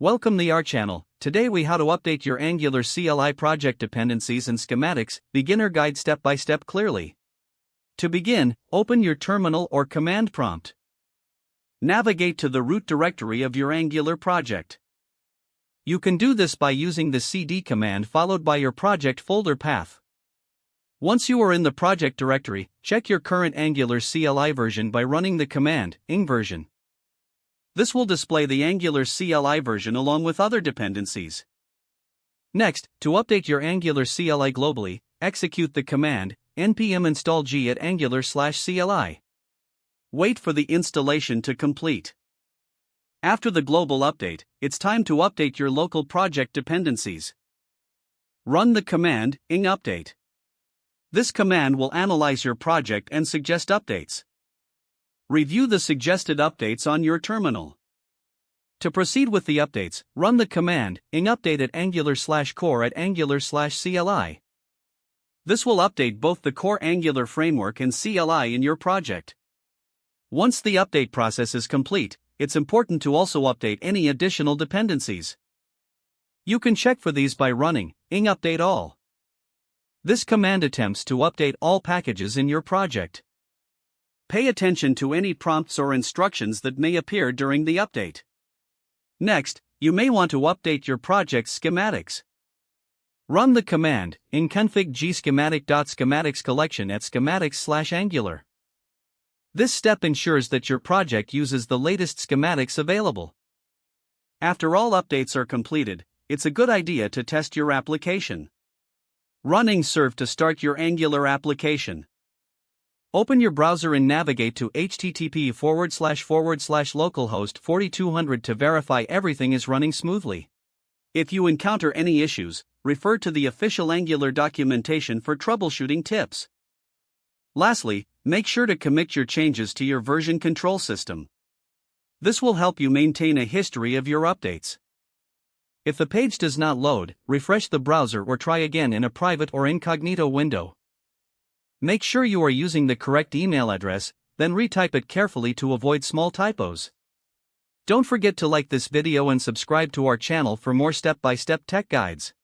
Welcome to our channel. Today we how to update your Angular CLI project dependencies and schematics, beginner guide step by step clearly. To begin, open your terminal or command prompt. Navigate to the root directory of your Angular project. You can do this by using the cd command followed by your project folder path. Once you are in the project directory, check your current Angular CLI version by running the command ing version. This will display the Angular CLI version along with other dependencies. Next, to update your Angular CLI globally, execute the command npm install g at angular/cli. Wait for the installation to complete. After the global update, it's time to update your local project dependencies. Run the command ing update. This command will analyze your project and suggest updates. Review the suggested updates on your terminal. To proceed with the updates, run the command ing update at angular/core at angular/CLI. This will update both the core Angular framework and CLI in your project. Once the update process is complete, it's important to also update any additional dependencies. You can check for these by running ing update all. This command attempts to update all packages in your project. Pay attention to any prompts or instructions that may appear during the update. Next, you may want to update your project's schematics. Run the command ing config gschematic.schematics collection at schematics/angular. This step ensures that your project uses the latest schematics available. After all updates are completed, it's a good idea to test your application. Run ing serve to start your Angular application. Open your browser and navigate to http://localhost 4200 to verify everything is running smoothly. If you encounter any issues, refer to the official Angular documentation for troubleshooting tips. Lastly, make sure to commit your changes to your version control system. This will help you maintain a history of your updates. If the page does not load, refresh the browser or try again in a private or incognito window. Make sure you are using the correct email address, then retype it carefully to avoid small typos. Don't forget to like this video and subscribe to our channel for more step-by-step tech guides.